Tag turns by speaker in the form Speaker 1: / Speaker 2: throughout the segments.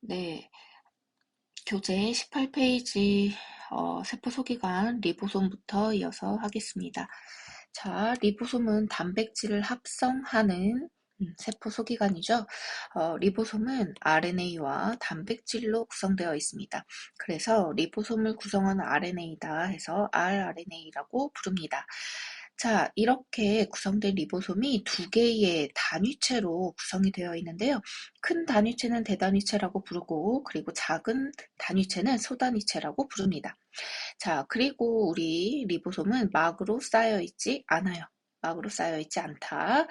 Speaker 1: 네, 교재 18페이지 세포 소기관 리보솜부터 이어서 하겠습니다. 자, 리보솜은 단백질을 합성하는 세포 소기관이죠. 리보솜은 RNA와 단백질로 구성되어 있습니다. 그래서 리보솜을 구성하는 RNA다 해서 rRNA라고 부릅니다. 자, 이렇게 구성된 리보솜이 두 개의 단위체로 구성이 되어 있는데요. 큰 단위체는 대단위체라고 부르고, 그리고 작은 단위체는 소단위체라고 부릅니다. 자, 그리고 우리 리보솜은 막으로 쌓여 있지 않아요. 막으로 쌓여 있지 않다.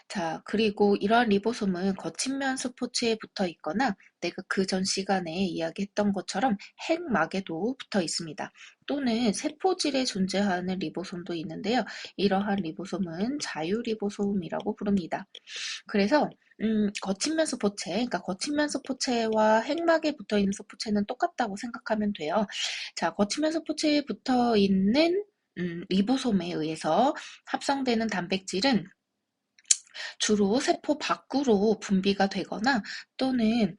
Speaker 1: 자, 그리고 이러한 리보솜은 거친면 수포체에 붙어 있거나 내가 그 전 시간에 이야기했던 것처럼 핵막에도 붙어 있습니다. 또는 세포질에 존재하는 리보솜도 있는데요. 이러한 리보솜은 자유리보솜이라고 부릅니다. 그래서 거친면 수포체, 그러니까 거친면 수포체와 핵막에 붙어 있는 수포체는 똑같다고 생각하면 돼요. 자, 거치면 수포체에 붙어 있는 리보솜에 의해서 합성되는 단백질은 주로 세포 밖으로 분비가 되거나 또는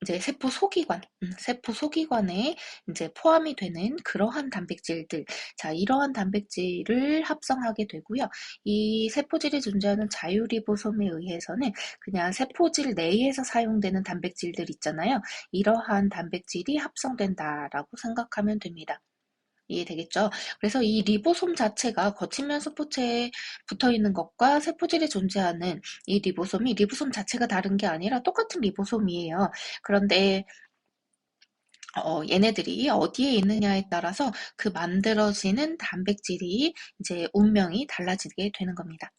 Speaker 1: 이제 세포 소기관에 이제 포함이 되는 그러한 단백질들, 자, 이러한 단백질을 합성하게 되고요. 이 세포질에 존재하는 자유리보솜에 의해서는 그냥 세포질 내에서 사용되는 단백질들 있잖아요. 이러한 단백질이 합성된다라고 생각하면 됩니다. 이해되겠죠? 그래서 이 리보솜 자체가 거친면 세포체에 붙어 있는 것과 세포질에 존재하는 이 리보솜이 리보솜 자체가 다른 게 아니라 똑같은 리보솜이에요. 그런데 얘네들이 어디에 있느냐에 따라서 그 만들어지는 단백질이 이제 운명이 달라지게 되는 겁니다.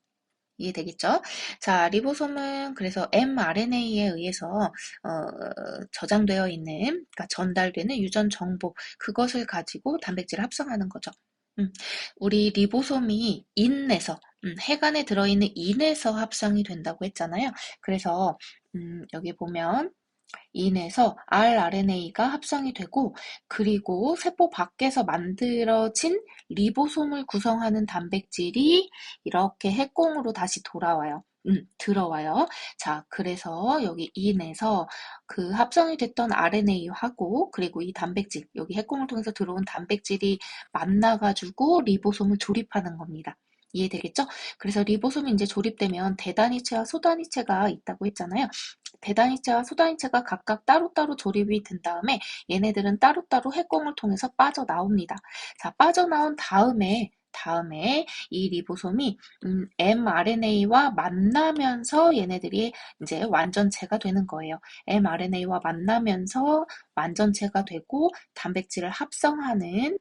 Speaker 1: 이해되겠죠? 자, 리보솜은 그래서 mRNA에 의해서 저장되어 있는, 그러니까 전달되는 유전 정보, 그것을 가지고 단백질을 합성하는 거죠. 우리 리보솜이 인에서, 핵 안에 들어있는 인에서 합성이 된다고 했잖아요. 그래서 여기 보면 인해서 rRNA가 합성이 되고, 그리고 세포 밖에서 만들어진 리보솜을 구성하는 단백질이 이렇게 핵공으로 다시 돌아와요. 들어와요. 자, 그래서 여기 인에서 그 합성이 됐던 RNA하고 그리고 이 단백질, 여기 핵공을 통해서 들어온 단백질이 만나가지고 리보솜을 조립하는 겁니다. 이해되겠죠? 그래서 리보솜이 이제 조립되면 대단위체와 소단위체가 있다고 했잖아요. 대단위체와 소단위체가 각각 따로따로 조립이 된 다음에 얘네들은 따로따로 핵공을 통해서 빠져나옵니다. 자, 빠져나온 다음에 이 리보솜이 mRNA와 만나면서 얘네들이 이제 완전체가 되는 거예요. mRNA와 만나면서 완전체가 되고 단백질을 합성하는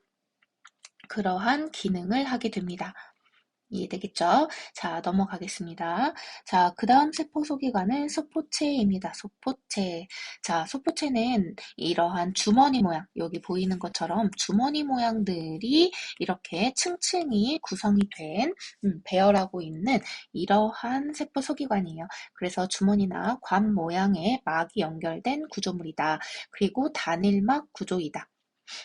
Speaker 1: 그러한 기능을 하게 됩니다. 이해되겠죠? 자, 넘어가겠습니다. 자, 그 다음 세포 소기관은 소포체입니다. 소포체. 자, 소포체는 이러한 주머니 모양, 여기 보이는 것처럼 주머니 모양들이 이렇게 층층이 구성이 된, 배열하고 있는 이러한 세포 소기관이에요. 그래서 주머니나 관 모양의 막이 연결된 구조물이다. 그리고 단일막 구조이다.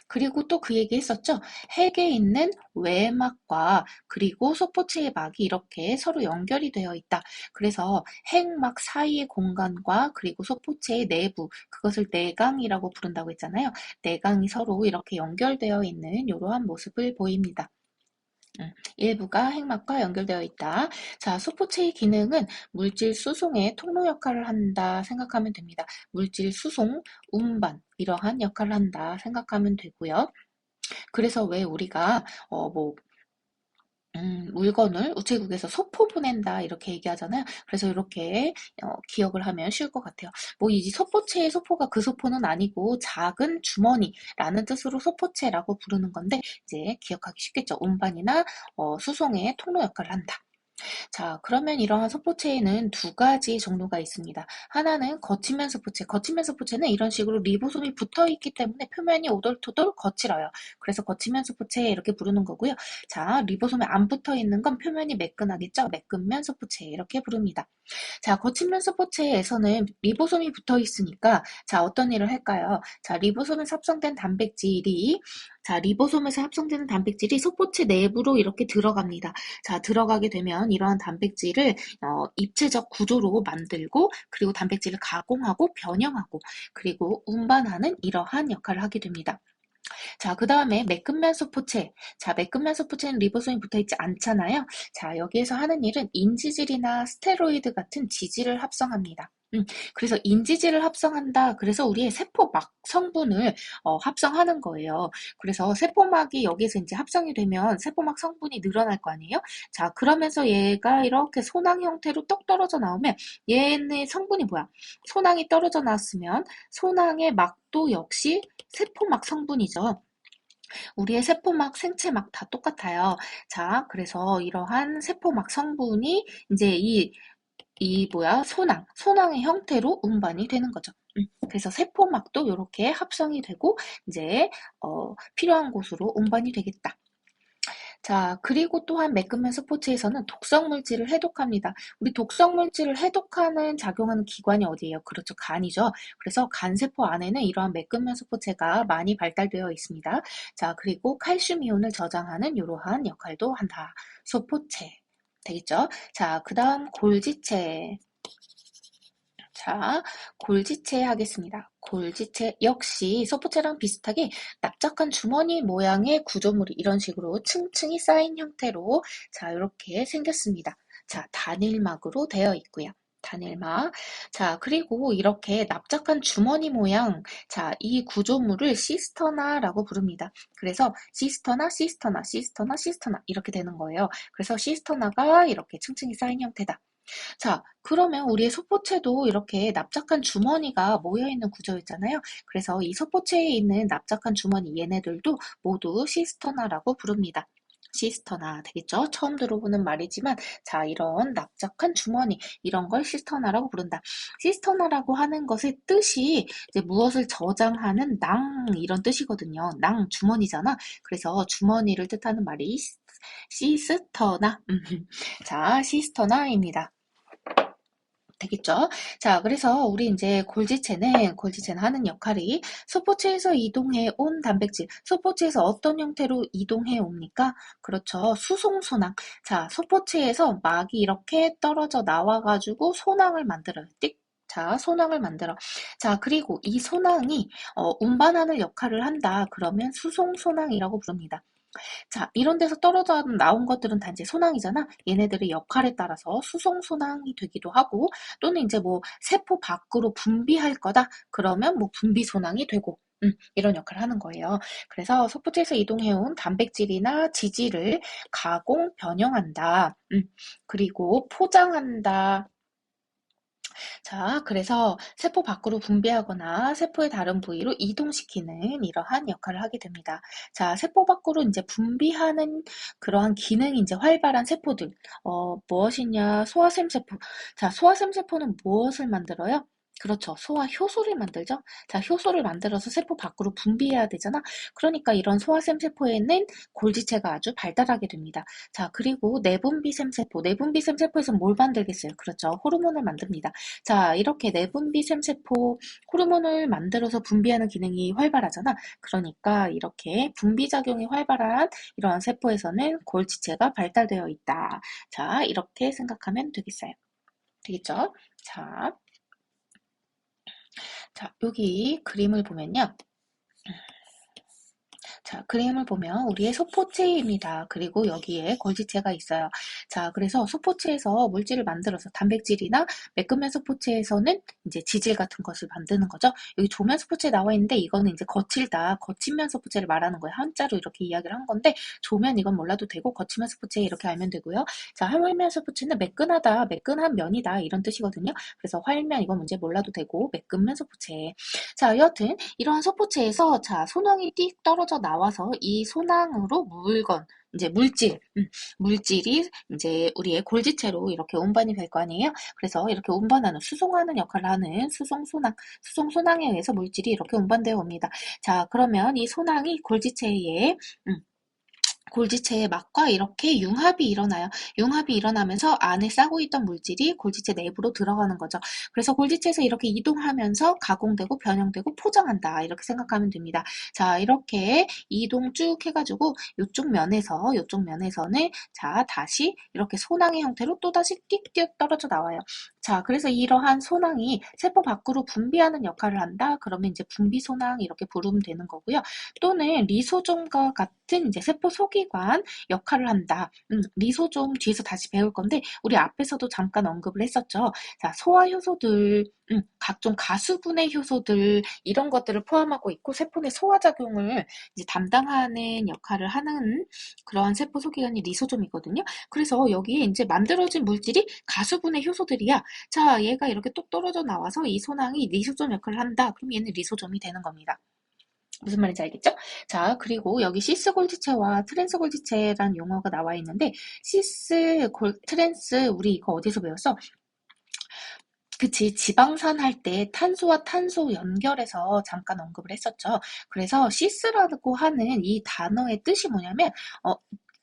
Speaker 1: 그리고 또 그 얘기 했었죠. 핵에 있는 외막과 그리고 소포체의 막이 이렇게 서로 연결이 되어 있다. 그래서 핵막 사이의 공간과 그리고 소포체의 내부, 그것을 내강이라고 부른다고 했잖아요. 내강이 서로 이렇게 연결되어 있는 이러한 모습을 보입니다. 일부가 핵막과 연결되어 있다. 자, 소포체의 기능은 물질 수송의 통로 역할을 한다 생각하면 됩니다. 물질 수송, 운반 이러한 역할을 한다 생각하면 되고요. 그래서 왜 우리가 물건을 우체국에서 소포 보낸다 이렇게 얘기하잖아요. 그래서 이렇게 기억을 하면 쉬울 것 같아요. 뭐 이 소포체의 소포가 그 소포는 아니고 작은 주머니라는 뜻으로 소포체라고 부르는 건데 이제 기억하기 쉽겠죠. 운반이나 수송의 통로 역할을 한다. 자, 그러면 이러한 소포체에는 두 가지 종류가 있습니다. 하나는 거침면 소포체. 거침면 소포체는 이런 식으로 리보솜이 붙어 있기 때문에 표면이 오돌토돌 거칠어요. 그래서 거침면 소포체 이렇게 부르는 거고요. 자, 리보솜에 안 붙어 있는 건 표면이 매끈하겠죠? 매끈면 소포체 이렇게 부릅니다. 자, 거침면 소포체에서는 리보솜이 붙어 있으니까 자, 어떤 일을 할까요? 자, 리보솜에 합성된 단백질이 자, 리보솜에서 합성되는 단백질이 소포체 내부로 이렇게 들어갑니다. 자, 들어가게 되면 이러한 단백질을 입체적 구조로 만들고 그리고 단백질을 가공하고 변형하고 그리고 운반하는 이러한 역할을 하게 됩니다. 자, 그 다음에 매끈면 소포체. 자, 매끈면 소포체는 리보솜이 붙어있지 않잖아요. 자, 여기에서 하는 일은 인지질이나 스테로이드 같은 지질을 합성합니다. 그래서 인지질을 합성한다. 그래서 우리의 세포막 성분을 합성하는 거예요. 그래서 세포막이 여기서 이제 합성이 되면 세포막 성분이 늘어날 거 아니에요? 자, 그러면서 얘가 이렇게 소낭 형태로 떡 떨어져 나오면 얘네 성분이 뭐야? 소낭이 떨어져 나왔으면 소낭의 막도 역시 세포막 성분이죠. 우리의 세포막, 생체막 다 똑같아요. 자, 그래서 이러한 세포막 성분이 이제 소낭의 형태로 운반이 되는 거죠. 그래서 세포막도 이렇게 합성이 되고 이제 필요한 곳으로 운반이 되겠다. 자, 그리고 또한 매끈면 스포츠에서는 독성 물질을 해독합니다. 우리 독성 물질을 해독하는 작용하는 기관이 어디예요? 그렇죠, 간이죠. 그래서 간세포 안에는 이러한 매끈면 스포체가 많이 발달되어 있습니다. 자, 그리고 칼슘 이온을 저장하는 이러한 역할도 한다. 소포체. 되겠죠? 자, 그 다음 골지체. 자, 골지체 하겠습니다. 골지체 역시 소포체랑 비슷하게 납작한 주머니 모양의 구조물이 이런 식으로 층층이 쌓인 형태로 자, 이렇게 생겼습니다. 자, 단일막으로 되어 있고요. 단일막. 자, 그리고 이렇게 납작한 주머니 모양, 자, 이 구조물을 시스터나라고 부릅니다. 그래서 시스터나 이렇게 되는 거예요. 그래서 시스터나가 이렇게 층층이 쌓인 형태다. 자, 그러면 우리의 소포체도 이렇게 납작한 주머니가 모여있는 구조였잖아요. 그래서 이 소포체에 있는 납작한 주머니 얘네들도 모두 시스터나라고 부릅니다. 시스터나 되겠죠? 처음 들어보는 말이지만 자, 이런 납작한 주머니 이런 걸 시스터나라고 부른다. 시스터나라고 하는 것의 뜻이 이제 무엇을 저장하는 낭 이런 뜻이거든요. 낭 주머니잖아. 그래서 주머니를 뜻하는 말이 시스터나. 자, 시스터나입니다. 되겠죠? 자, 그래서 우리 이제 골지체는 하는 역할이 소포체에서 이동해 온 단백질, 소포체에서 어떤 형태로 이동해 옵니까? 그렇죠. 수송소낭. 자, 소포체에서 막이 이렇게 떨어져 나와가지고 소낭을 만들어요. 띡. 자, 소낭을 만들어. 자, 그리고 이 소낭이 운반하는 역할을 한다. 그러면 수송소낭이라고 부릅니다. 자, 이런 데서 떨어져 나온 것들은 단지 소낭이잖아. 얘네들의 역할에 따라서 수송 소낭이 되기도 하고 또는 이제 뭐 세포 밖으로 분비할 거다. 그러면 뭐 분비 소낭이 되고 이런 역할을 하는 거예요. 그래서 소포체에서 이동해온 단백질이나 지질을 가공, 변형한다. 그리고 포장한다. 자, 그래서 세포 밖으로 분비하거나 세포의 다른 부위로 이동시키는 이러한 역할을 하게 됩니다. 자, 세포 밖으로 이제 분비하는 그러한 기능이 이제 활발한 세포들, 무엇이냐? 소화샘 세포. 자, 소화샘 세포는 무엇을 만들어요? 그렇죠. 소화 효소를 만들죠. 자, 효소를 만들어서 세포 밖으로 분비해야 되잖아. 그러니까 이런 소화샘 세포에는 골지체가 아주 발달하게 됩니다. 자, 그리고 내분비샘 세포. 내분비샘 세포에서 뭘 만들겠어요? 그렇죠. 호르몬을 만듭니다. 자, 이렇게 내분비 샘세포 호르몬을 만들어서 분비하는 기능이 활발하잖아. 그러니까 이렇게 분비작용이 활발한 이러한 세포에서는 골지체가 발달되어 있다. 자, 이렇게 생각하면 되겠어요. 되겠죠? 자, 여기 그림을 보면요. 자, 그림을 보면 우리의 소포체입니다. 그리고 여기에 골지체가 있어요. 자, 그래서 소포체에서 물질을 만들어서 단백질이나 매끈면 소포체에서는 이제 지질 같은 것을 만드는 거죠. 여기 조면 소포체에 나와 있는데 이거는 이제 거칠다, 거친면 소포체를 말하는 거예요. 한자로 이렇게 이야기를 한 건데 조면 이건 몰라도 되고 거친면 소포체 이렇게 알면 되고요. 자, 활면 소포체는 매끈하다, 매끈한 면이다 이런 뜻이거든요. 그래서 활면 이건 문제 몰라도 되고 매끈면 소포체. 자, 여하튼 이러한 소포체에서 자, 소낭이 띡 떨어져 나와서 이 소낭으로 이제 물질이 이제 우리의 골지체로 이렇게 운반이 될 거 아니에요? 그래서 이렇게 운반하는, 수송하는 역할을 하는 수송소낭에 의해서 물질이 이렇게 운반되어 옵니다. 자, 그러면 이 소낭이 골지체에 골지체의 막과 이렇게 융합이 일어나요. 융합이 일어나면서 안에 싸고 있던 물질이 골지체 내부로 들어가는 거죠. 그래서 골지체에서 이렇게 이동하면서 가공되고 변형되고 포장한다. 이렇게 생각하면 됩니다. 자, 이렇게 이동 쭉 해가지고 이쪽 면에서는 자, 다시 이렇게 소낭의 형태로 또다시 띡 떨어져 나와요. 자, 그래서 이러한 소낭이 세포 밖으로 분비하는 역할을 한다. 그러면 이제 분비소낭 이렇게 부르면 되는 거고요. 또는 리소좀과 같은 이제 세포 소기관 역할을 한다. 리소좀 뒤에서 다시 배울 건데 우리 앞에서도 잠깐 언급을 했었죠. 자, 소화 효소들, 각종 가수분해 효소들 이런 것들을 포함하고 있고 세포 내 소화 작용을 이제 담당하는 역할을 하는 그러한 세포 소기관이 리소좀이거든요. 그래서 여기에 이제 만들어진 물질이 가수분해 효소들이야. 자, 얘가 이렇게 뚝 떨어져 나와서 이 소낭이 리소좀 역할을 한다. 그럼 얘는 리소좀이 되는 겁니다. 무슨 말인지 알겠죠? 자, 그리고 여기 시스 골지체와 트랜스 골지체라는 용어가 나와 있는데 트랜스 우리 이거 어디서 배웠어? 그치, 지방산 할 때 탄소와 탄소 연결해서 잠깐 언급을 했었죠. 그래서 시스라고 하는 이 단어의 뜻이 뭐냐면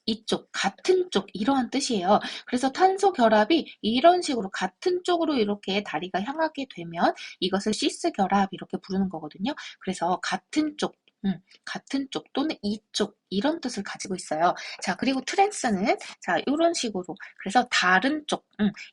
Speaker 1: 이쪽, 같은 쪽 이러한 뜻이에요. 그래서 탄소 결합이 이런 식으로 같은 쪽으로 이렇게 다리가 향하게 되면 이것을 시스 결합 이렇게 부르는 거거든요. 그래서 같은 쪽 또는 이쪽 이런 뜻을 가지고 있어요. 자, 그리고 트랜스는 자, 이런 식으로 그래서 다른 쪽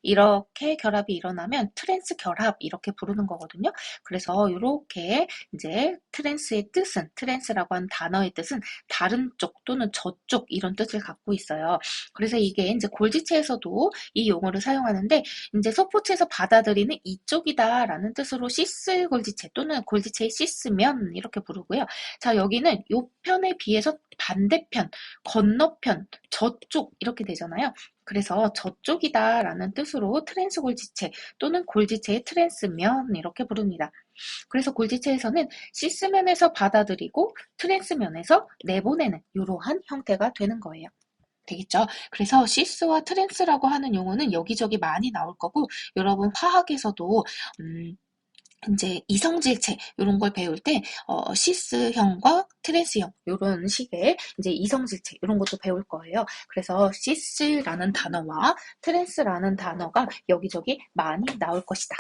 Speaker 1: 이렇게 결합이 일어나면 트랜스 결합 이렇게 부르는 거거든요. 그래서 이렇게 이제 트랜스라고 하는 단어의 뜻은 다른 쪽 또는 저쪽 이런 뜻을 갖고 있어요. 그래서 이게 이제 골지체에서도 이 용어를 사용하는데 이제 소포체에서 받아들이는 이쪽이다라는 뜻으로 시스 골지체 또는 골지체의 시스면 이렇게 부르고요. 자, 여기는 요 편에 비해서 반대편, 건너편, 저쪽 이렇게 되잖아요. 그래서 저쪽이다라는 뜻으로 트랜스 골지체 또는 골지체의 트랜스면 이렇게 부릅니다. 그래서 골지체에서는 시스면에서 받아들이고 트랜스면에서 내보내는 이러한 형태가 되는 거예요. 되겠죠? 그래서 시스와 트랜스라고 하는 용어는 여기저기 많이 나올 거고 여러분 화학에서도 이제 이성질체 이런 걸 배울 때 시스형과 트랜스형 이런 식의 이제 이성질체 이런 것도 배울 거예요. 그래서 시스라는 단어와 트랜스라는 단어가 여기저기 많이 나올 것이다.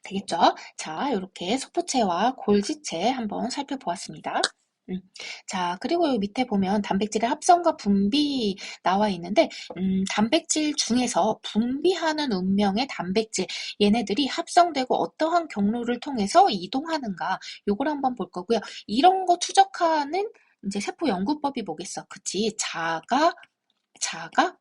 Speaker 1: 되겠죠? 자, 이렇게 소포체와 골지체 한번 살펴보았습니다. 자, 그리고 여기 밑에 보면 단백질의 합성과 분비 나와 있는데 단백질 중에서 분비하는 운명의 단백질 얘네들이 합성되고 어떠한 경로를 통해서 이동하는가 요걸 한번 볼 거고요. 이런 거 추적하는 이제 세포 연구법이 뭐겠어? 그치? 자가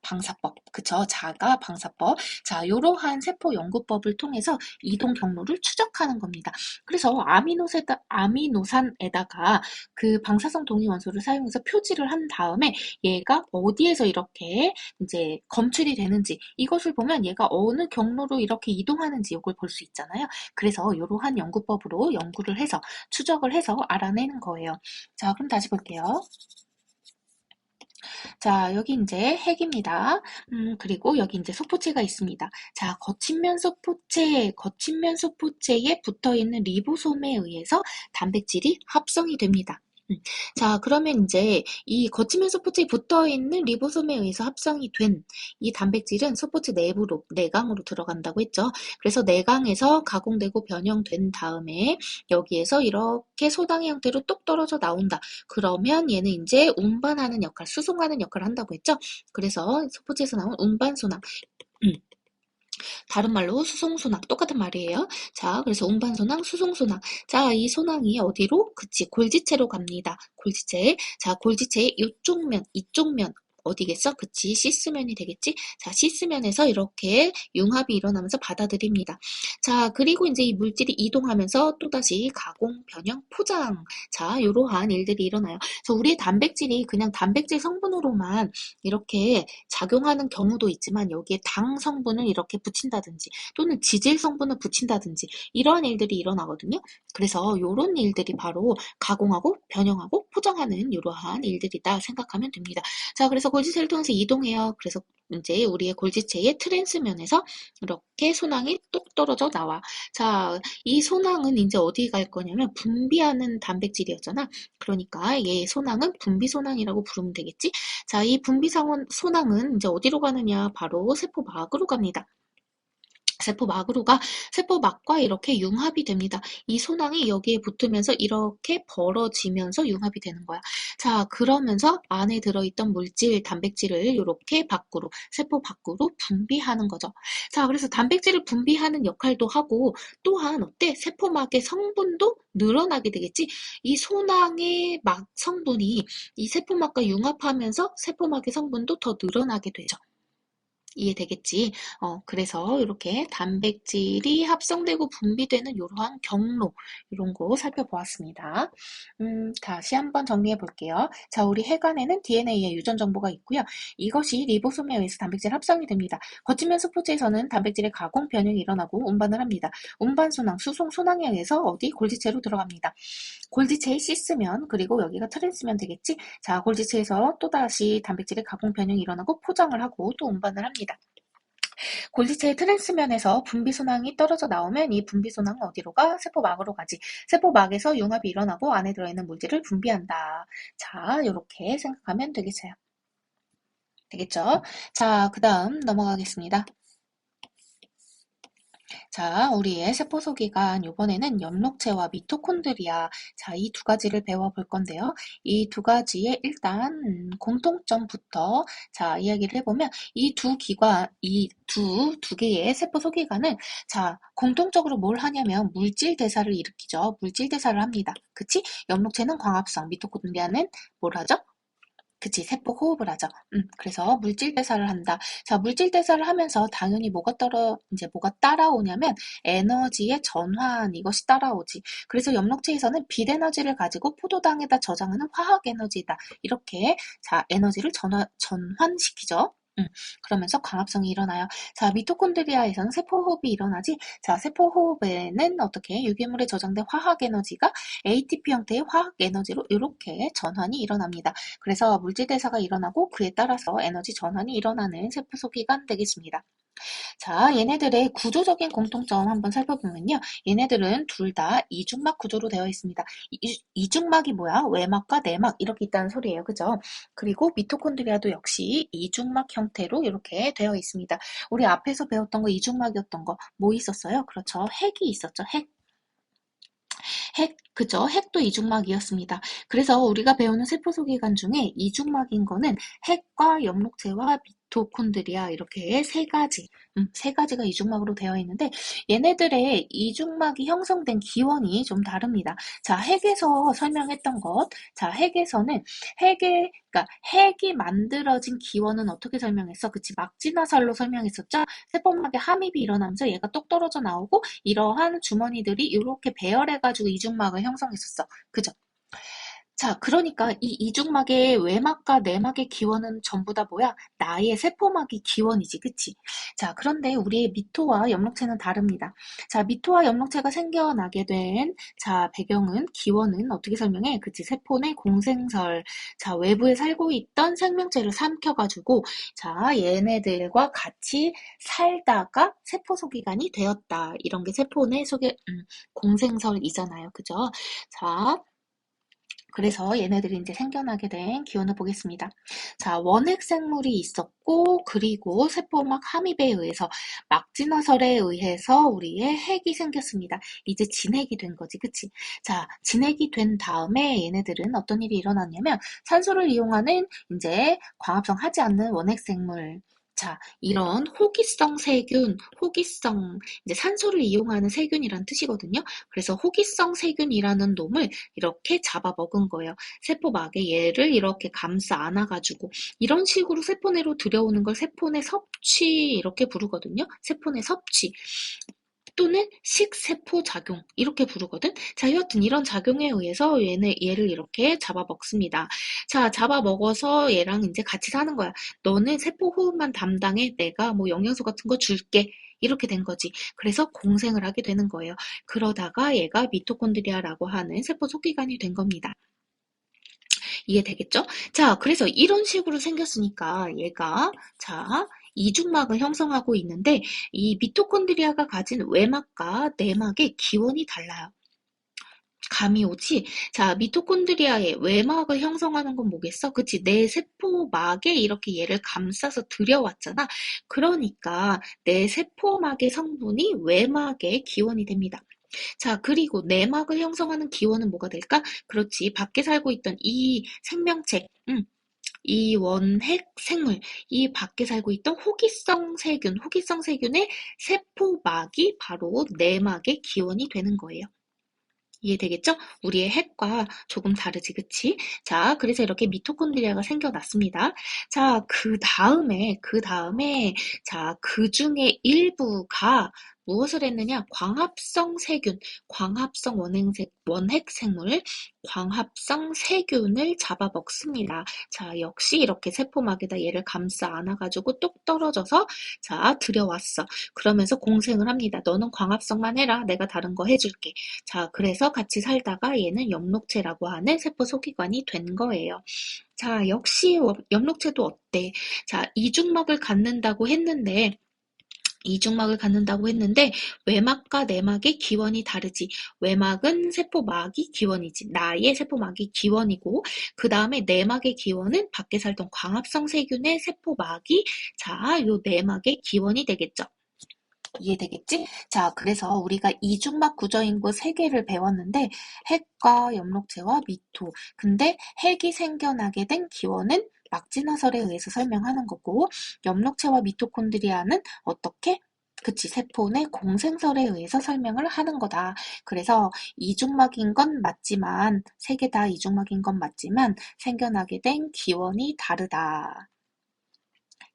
Speaker 1: 방사법. 그쵸? 자가 방사법. 자, 요러한 세포 연구법을 통해서 이동 경로를 추적하는 겁니다. 그래서 아미노산에다가 그 방사성 동위 원소를 사용해서 표지를 한 다음에 얘가 어디에서 이렇게 이제 검출이 되는지 이것을 보면 얘가 어느 경로로 이렇게 이동하는지 이걸 볼 수 있잖아요. 그래서 이러한 연구법으로 연구를 해서 추적을 해서 알아내는 거예요. 자, 그럼 다시 볼게요. 자, 여기 이제 핵입니다. 그리고 여기 이제 소포체가 있습니다. 자, 거친면 소포체에 붙어 있는 리보솜에 의해서 단백질이 합성이 됩니다. 자, 그러면 이제 이 거치면 소포체에 붙어 있는 리보솜에 의해서 합성이 된 이 단백질은 소포체 내부로, 내강으로 들어간다고 했죠. 그래서 내강에서 가공되고 변형된 다음에 여기에서 이렇게 소당의 형태로 똑 떨어져 나온다. 그러면 얘는 이제 운반하는 역할, 수송하는 역할을 한다고 했죠. 그래서 소포체에서 나온 운반소낭. 다른 말로 수송소낭 똑같은 말이에요. 자, 그래서 운반소낭, 수송소낭. 자, 이 소낭이 어디로? 그치, 골지체로 갑니다. 골지체. 자, 골지체의 이쪽 면 어디겠어? 그치, 시스면이 되겠지? 자, 시스면에서 이렇게 융합이 일어나면서 받아들입니다. 자, 그리고 이제 이 물질이 이동하면서 또다시 가공, 변형, 포장. 자, 이러한 일들이 일어나요. 그래서 우리의 단백질이 그냥 단백질 성분으로만 이렇게 작용하는 경우도 있지만 여기에 당 성분을 이렇게 붙인다든지 또는 지질 성분을 붙인다든지 이러한 일들이 일어나거든요. 그래서 이런 일들이 바로 가공하고 변형하고 포장하는 이러한 일들이다 생각하면 됩니다. 자, 그래서 골지체를 통해서 이동해요. 그래서 이제 우리의 골지체의 트랜스면에서 이렇게 소낭이 똑 떨어져 나와. 자, 이 소낭은 이제 어디 갈 거냐면 분비하는 단백질이었잖아. 그러니까 얘 소낭은 분비소낭이라고 부르면 되겠지? 자, 이 소낭은 이제 어디로 가느냐? 바로 세포막으로 갑니다. 세포막과 이렇게 융합이 됩니다. 이 소낭이 여기에 붙으면서 이렇게 벌어지면서 융합이 되는 거야. 자, 그러면서 안에 들어있던 물질, 단백질을 이렇게 세포 밖으로 분비하는 거죠. 자, 그래서 단백질을 분비하는 역할도 하고 또한 어때? 세포막의 성분도 늘어나게 되겠지? 이 소낭의 막 성분이 이 세포막과 융합하면서 세포막의 성분도 더 늘어나게 되죠. 이해되겠지? 그래서 이렇게 단백질이 합성되고 분비되는 이러한 경로, 이런 거 살펴보았습니다. 다시 한번 정리해 볼게요. 자, 우리 해관에는 DNA의 유전 정보가 있고요. 이것이 리보솜에 의해서 단백질 합성이 됩니다. 거치면 스포츠에서는 단백질의 가공 변형이 일어나고 운반을 합니다. 운반 순항, 수송 순항에 의해서 어디? 골지체로 들어갑니다. 골지체에 씻으면, 그리고 여기가 트랜스면 되겠지? 자, 골지체에서 또다시 단백질의 가공 변형이 일어나고 포장을 하고 또 운반을 합니다. 골지체의 트랜스면에서 분비순항이 떨어져 나오면 이 분비순항은 어디로 가? 세포막으로 가지. 세포막에서 융합이 일어나고 안에 들어있는 물질을 분비한다. 자, 이렇게 생각하면 되겠어요. 되겠죠? 자, 그 다음 넘어가겠습니다. 자, 우리의 세포소기관 이번에는 엽록체와 미토콘드리아. 자, 이 두 가지를 배워볼 건데요. 이 두 가지의 일단 공통점부터 자, 이야기를 해보면 두 개의 세포소기관은 자, 공통적으로 뭘 하냐면 물질 대사를 일으키죠. 물질 대사를 합니다. 그치? 엽록체는 광합성, 미토콘드리아는 뭘 하죠? 그치, 세포 호흡을 하죠. 그래서 물질 대사를 한다. 자, 물질 대사를 하면서 당연히 뭐가 따라오냐면 에너지의 전환, 이것이 따라오지. 그래서 엽록체에서는 빛 에너지를 가지고 포도당에다 저장하는 화학 에너지다. 이렇게, 자, 에너지를 전환시키죠. 그러면서 광합성이 일어나요. 자, 미토콘드리아에서는 세포호흡이 일어나지. 자, 세포호흡에는 어떻게 유기물에 저장된 화학 에너지가 ATP 형태의 화학 에너지로 이렇게 전환이 일어납니다. 그래서 물질대사가 일어나고 그에 따라서 에너지 전환이 일어나는 세포소기관 되겠습니다. 자, 얘네들의 구조적인 공통점 한번 살펴보면요. 얘네들은 둘 다 이중막 구조로 되어 있습니다. 이중막이 뭐야? 외막과 내막 이렇게 있다는 소리예요. 그죠? 그리고 미토콘드리아도 역시 이중막 형태로 이렇게 되어 있습니다. 우리 앞에서 배웠던 거 이중막이었던 거 뭐 있었어요? 그렇죠. 핵이 있었죠. 그죠? 핵도 이중막이었습니다. 그래서 우리가 배우는 세포소기관 중에 이중막인 거는 핵과 엽록체와 미토콘드리아 이렇게 세 가지가 이중막으로 되어 있는데 얘네들의 이중막이 형성된 기원이 좀 다릅니다. 자, 핵에서 설명했던 것. 자, 그러니까 핵이 만들어진 기원은 어떻게 설명했어? 그치, 막진화살로 설명했었죠? 세포막에 함입이 일어나면서 얘가 똑 떨어져 나오고 이러한 주머니들이 이렇게 배열해가지고 이중막을 형성했었어. 그죠? 자, 그러니까 이 이중막의 외막과 내막의 기원은 전부 다 뭐야? 나의 세포막이 기원이지, 그치? 자, 그런데 우리의 미토와 엽록체는 다릅니다. 자, 미토와 엽록체가 생겨나게 된, 자, 기원은 어떻게 설명해? 그치? 세포 내 공생설. 자, 외부에 살고 있던 생명체를 삼켜가지고, 자, 얘네들과 같이 살다가 세포소기관이 되었다. 이런 게 세포 내 공생설이잖아요. 그죠? 자, 그래서 얘네들이 이제 생겨나게 된 기원을 보겠습니다. 자, 원핵 생물이 있었고, 그리고 세포막 함입에 의해서, 막진화설에 의해서 우리의 핵이 생겼습니다. 이제 진핵이 된 거지, 그치? 자, 진핵이 된 다음에 얘네들은 어떤 일이 일어났냐면, 산소를 이용하는 이제 광합성하지 않는 원핵 생물, 자, 이런 이제 산소를 이용하는 세균이란 뜻이거든요. 그래서 호기성 세균이라는 놈을 이렇게 잡아먹은 거예요. 세포막에 얘를 이렇게 감싸 안아가지고 이런 식으로 세포내로 들여오는 걸 세포내 섭취 이렇게 부르거든요. 세포내 섭취 또는 식세포 작용 이렇게 부르거든. 자, 여하튼 이런 작용에 의해서 얘를 이렇게 잡아먹습니다. 자, 잡아먹어서 얘랑 이제 같이 사는 거야. 너는 세포 호흡만 담당해. 내가 뭐 영양소 같은 거 줄게. 이렇게 된 거지. 그래서 공생을 하게 되는 거예요. 그러다가 얘가 미토콘드리아라고 하는 세포 소기관이 된 겁니다. 이해되겠죠? 자, 그래서 이런 식으로 생겼으니까 얘가 자, 이중막을 형성하고 있는데 이 미토콘드리아가 가진 외막과 내막의 기원이 달라요. 감이 오지? 자, 미토콘드리아의 외막을 형성하는 건 뭐겠어? 그치? 내 세포막에 이렇게 얘를 감싸서 들여왔잖아. 그러니까 내 세포막의 성분이 외막의 기원이 됩니다. 자, 그리고 내막을 형성하는 기원은 뭐가 될까? 그렇지. 밖에 살고 있던 이 생명체, 이 원핵 생물, 이 밖에 살고 있던 호기성 세균의 세포막이 바로 내막의 기원이 되는 거예요. 이해되겠죠? 우리의 핵과 조금 다르지, 그치? 자, 그래서 이렇게 미토콘드리아가 생겨났습니다. 자, 자, 그 중에 일부가 무엇을 했느냐? 광합성 원핵 생물, 광합성 세균을 잡아먹습니다. 자, 역시 이렇게 세포막에다 얘를 감싸 안아가지고 뚝 떨어져서, 자, 들여왔어. 그러면서 공생을 합니다. 너는 광합성만 해라. 내가 다른 거 해줄게. 자, 그래서 같이 살다가 얘는 엽록체라고 하는 세포 소기관이 된 거예요. 자, 역시 엽록체도 어때? 자, 이중막을 갖는다고 했는데 외막과 내막의 기원이 다르지. 외막은 세포막이 기원이지. 나의 세포막이 기원이고 그 다음에 내막의 기원은 밖에 살던 광합성 세균의 세포막이 자, 요 내막의 기원이 되겠죠. 이해되겠지? 자, 그래서 우리가 이중막 구조인구 3개를 배웠는데 핵과 엽록체와 미토. 근데 핵이 생겨나게 된 기원은 막진화설에 의해서 설명하는 거고 엽록체와 미토콘드리아는 어떻게? 그치, 세포 내 공생설에 의해서 설명을 하는 거다. 그래서 이중막인 건 맞지만 3개 다 이중막인 건 맞지만 생겨나게 된 기원이 다르다.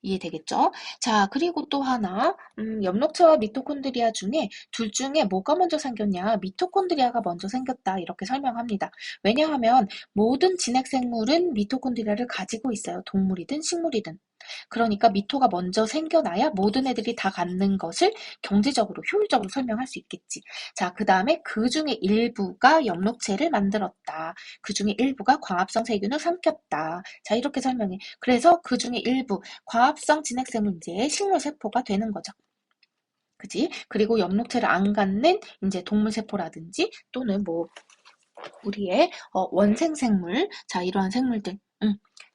Speaker 1: 이해되겠죠? 자, 그리고 또 하나, 엽록체와 미토콘드리아 중에 둘 중에 뭐가 먼저 생겼냐? 미토콘드리아가 먼저 생겼다. 이렇게 설명합니다. 왜냐하면 모든 진핵생물은 미토콘드리아를 가지고 있어요. 동물이든 식물이든. 그러니까 미토가 먼저 생겨나야 모든 애들이 다 갖는 것을 경제적으로, 효율적으로 설명할 수 있겠지. 자, 그 다음에 그 중에 일부가 엽록체를 만들었다. 그 중에 일부가 광합성 세균을 삼켰다. 자, 이렇게 설명해. 그래서 그 중에 일부, 과합성 진핵생물인지의 식물세포가 되는 거죠. 그지? 그리고 엽록체를 안 갖는 이제 동물세포라든지 또는 뭐 우리의 원생생물, 자 이러한 생물들,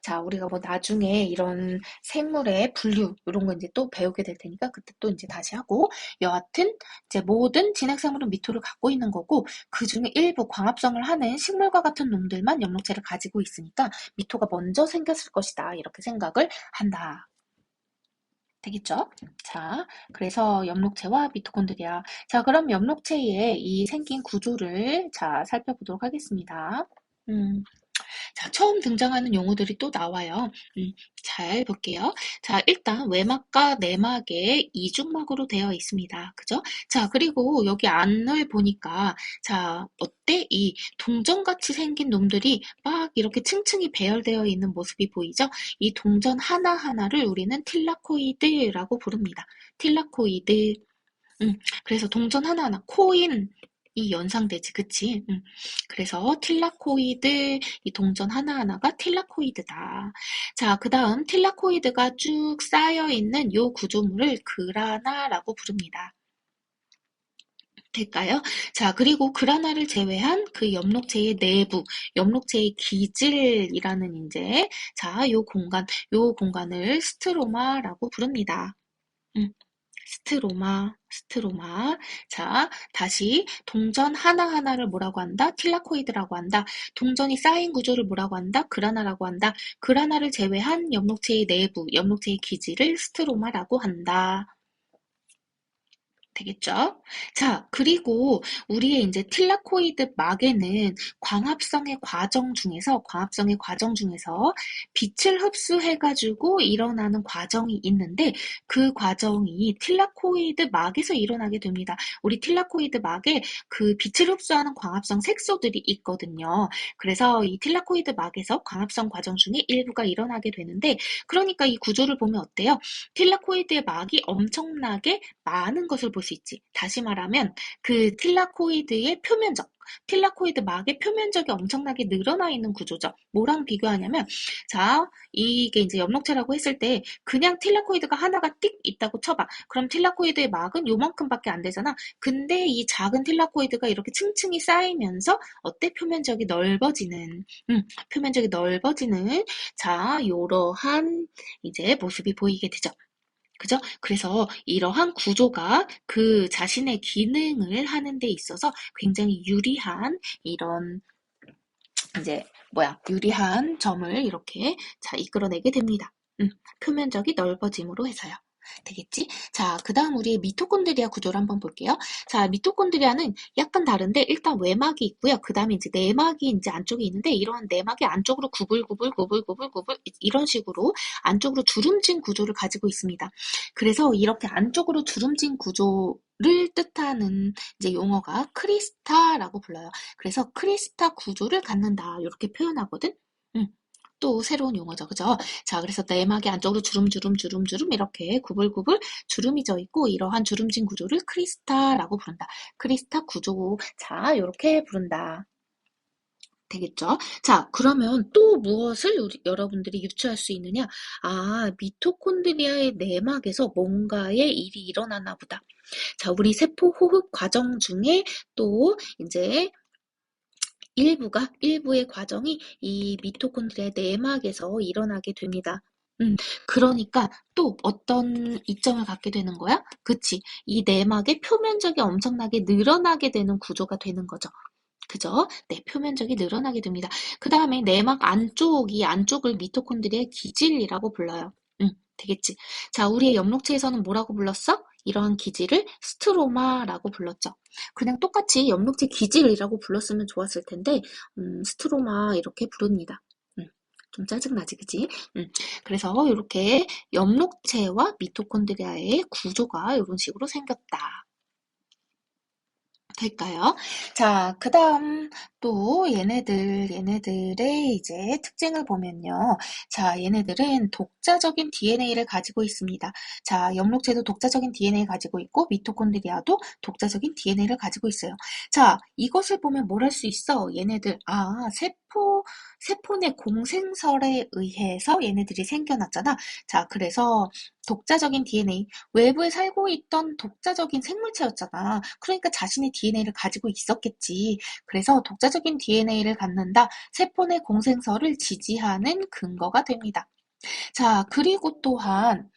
Speaker 1: 자 우리가 뭐 나중에 이런 생물의 분류 이런 거 이제 또 배우게 될 테니까 그때 또 이제 다시 하고 여하튼 이제 모든 진핵생물은 미토를 갖고 있는 거고 그 중에 일부 광합성을 하는 식물과 같은 놈들만 엽록체를 가지고 있으니까 미토가 먼저 생겼을 것이다 이렇게 생각을 한다. 되겠죠? 자, 그래서 엽록체와 미토콘드리아. 자, 그럼 엽록체의 이 생긴 구조를 자, 살펴보도록 하겠습니다. 자, 처음 등장하는 용어들이 또 나와요. 잘 볼게요. 자, 일단 외막과 내막의 이중막으로 되어 있습니다. 그죠? 자, 그리고 여기 안을 보니까 자, 어때? 이 동전같이 생긴 놈들이 막 이렇게 층층이 배열되어 있는 모습이 보이죠? 이 동전 하나하나를 우리는 틸라코이드라고 부릅니다. 틸라코이드. 그래서 동전 하나하나 코인 이 연상되지, 그치? 그래서 틸라코이드, 이 동전 하나하나가 틸라코이드다. 자, 그 다음 틸라코이드가 쭉 쌓여있는 요 구조물을 그라나라고 부릅니다. 될까요? 자, 그리고 그라나를 제외한 그 엽록체의 내부, 엽록체의 기질이라는 이제, 자, 요 공간을 스트로마라고 부릅니다. 스트로마. 자, 다시 동전 하나하나를 뭐라고 한다? 틸라코이드라고 한다. 동전이 쌓인 구조를 뭐라고 한다? 그라나라고 한다. 그라나를 제외한 엽록체의 내부, 엽록체의 기질을 스트로마라고 한다. 되겠죠? 자, 그리고 우리의 이제 틸라코이드 막에는 광합성의 과정 중에서 빛을 흡수해가지고 일어나는 과정이 있는데 그 과정이 틸라코이드 막에서 일어나게 됩니다. 우리 틸라코이드 막에 그 빛을 흡수하는 광합성 색소들이 있거든요. 그래서 이 틸라코이드 막에서 광합성 과정 중에 일부가 일어나게 되는데 그러니까 이 구조를 보면 어때요? 틸라코이드의 막이 엄청나게 많은 것을 볼 수 수 있지. 다시 말하면 그 틸라코이드의 표면적, 틸라코이드 막의 표면적이 엄청나게 늘어나 있는 구조죠. 뭐랑 비교하냐면, 자, 이게 이제 엽록체라고 했을 때 그냥 틸라코이드가 하나가 띡 있다고 쳐봐. 그럼 틸라코이드의 막은 요만큼밖에 안 되잖아. 근데 이 작은 틸라코이드가 이렇게 층층이 쌓이면서 어때? 표면적이 넓어지는 자, 요러한 이제 모습이 보이게 되죠. 그죠? 그래서 이러한 구조가 그 자신의 기능을 하는 데 있어서 굉장히 유리한 이런 이제 유리한 점을 이렇게 자 이끌어내게 됩니다. 표면적이 넓어짐으로 해서요. 되겠지? 자, 그 다음 우리의 미토콘드리아 구조를 한번 볼게요. 자, 미토콘드리아는 약간 다른데 일단 외막이 있고요. 그 다음에 이제 내막이 이제 안쪽에 있는데 이러한 내막이 안쪽으로 구불구불 이런 식으로 안쪽으로 주름진 구조를 가지고 있습니다. 그래서 이렇게 안쪽으로 주름진 구조를 뜻하는 이제 용어가 크리스타라고 불러요. 그래서 크리스타 구조를 갖는다 이렇게 표현하거든. 또 새로운 용어죠. 그죠? 자, 그래서 내막이 안쪽으로 주름 이렇게 구불구불 주름이 져 있고 이러한 주름진 구조를 크리스타라고 부른다. 크리스타 구조. 자, 이렇게 부른다. 되겠죠? 자, 그러면 또 무엇을 여러분들이 유추할 수 있느냐? 아, 미토콘드리아의 내막에서 뭔가의 일이 일어나나 보다. 자, 우리 세포 호흡 과정 중에 또 이제 일부의 과정이 이 미토콘드리아의 내막에서 일어나게 됩니다. 그러니까 또 어떤 이점을 갖게 되는 거야? 그치? 이 내막의 표면적이 엄청나게 늘어나게 되는 구조가 되는 거죠. 그죠? 네, 표면적이 늘어나게 됩니다. 그 다음에 내막 안쪽을 미토콘드리아의 기질이라고 불러요. 되겠지. 자, 우리의 엽록체에서는 뭐라고 불렀어? 이러한 기질을 스트로마라고 불렀죠. 그냥 똑같이 엽록체 기질이라고 불렀으면 좋았을 텐데, 스트로마 이렇게 부릅니다. 좀 짜증나지, 그치? 그래서 이렇게 엽록체와 미토콘드리아의 구조가 이런 식으로 생겼다. 될까요? 자, 그 다음 또 얘네들의 이제 특징을 보면요. 자, 얘네들은 독자적인 DNA를 가지고 있습니다. 자, 엽록체도 독자적인 DNA 가지고 있고, 미토콘드리아도 독자적인 DNA를 가지고 있어요. 자, 이것을 보면 뭘 할 수 있어? 얘네들, 세포 내 공생설에 의해서 얘네들이 생겨났잖아. 자, 그래서 독자적인 DNA, 외부에 살고 있던 독자적인 생물체였잖아. 그러니까 자신의 DNA를 가지고 있었겠지. 그래서 독자적인 DNA를 갖는다. 세포 내 공생설을 지지하는 근거가 됩니다. 자, 그리고 또한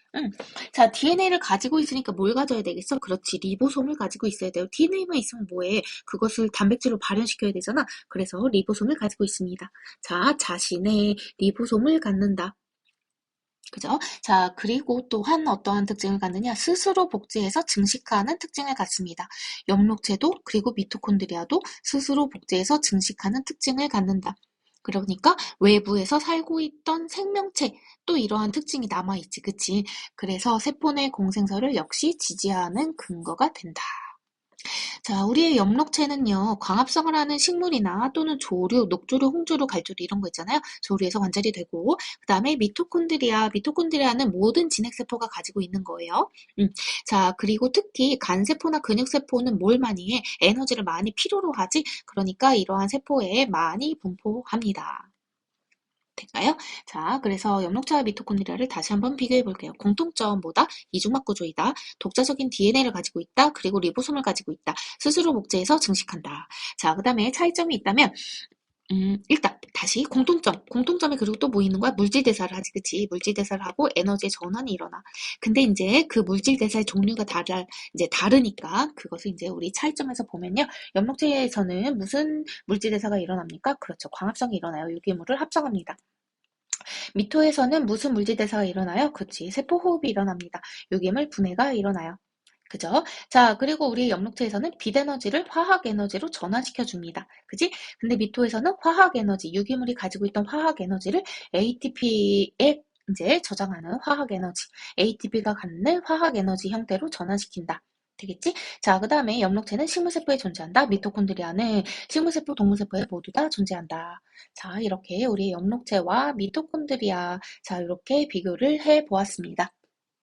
Speaker 1: 자, DNA를 가지고 있으니까 뭘 가져야 되겠어? 그렇지, 리보솜을 가지고 있어야 돼요. DNA만 있으면 뭐해? 그것을 단백질로 발현시켜야 되잖아. 그래서 리보솜을 가지고 있습니다. 자, 자신의 리보솜을 갖는다. 그죠? 자, 그리고 또한 어떠한 특징을 갖느냐? 스스로 복제해서 증식하는 특징을 갖습니다. 엽록체도 그리고 미토콘드리아도 스스로 복제해서 증식하는 특징을 갖는다. 그러니까 외부에서 살고 있던 생명체 또 이러한 특징이 남아있지, 그치? 그래서 세포 내 공생설을 역시 지지하는 근거가 된다. 자, 우리의 엽록체는요, 광합성을 하는 식물이나 또는 조류, 녹조류, 홍조류, 갈조류 이런 거 있잖아요. 조류에서 관찰이 되고, 그 다음에 미토콘드리아는 모든 진핵세포가 가지고 있는 거예요. 자, 그리고 특히 간세포나 근육세포는 뭘 많이 해? 에너지를 많이 필요로 하지? 그러니까 이러한 세포에 많이 분포합니다. 될까요? 자, 그래서 엽록체와 미토콘드리아를 다시 한번 비교해 볼게요. 공통점 뭐다? 이중막 구조이다. 독자적인 DNA를 가지고 있다. 그리고 리보솜을 가지고 있다. 스스로 복제해서 증식한다. 자, 그 다음에 차이점이 있다면 일단 다시 공통점이 그리고 또 뭐 있는 거야? 물질 대사를 하지, 그치? 물질 대사를 하고 에너지의 전환이 일어나. 근데 이제 그 물질 대사의 종류가 다르니까 그것을 이제 우리 차이점에서 보면요. 엽록체에서는 무슨 물질 대사가 일어납니까? 그렇죠. 광합성이 일어나요. 유기물을 합성합니다. 미토에서는 무슨 물질 대사가 일어나요? 그치. 세포 호흡이 일어납니다. 유기물 분해가 일어나요. 그죠? 자, 그리고 우리 엽록체에서는 빛에너지를 화학에너지로 전환시켜줍니다. 그지? 근데 미토에서는 화학에너지, 유기물이 가지고 있던 화학에너지를 ATP에 이제 저장하는 화학에너지, ATP가 갖는 화학에너지 형태로 전환시킨다. 되겠지? 자, 그 다음에 엽록체는 식물세포에 존재한다. 미토콘드리아는 식물세포, 동물세포에 모두 다 존재한다. 자, 이렇게 우리 엽록체와 미토콘드리아, 자, 이렇게 비교를 해 보았습니다.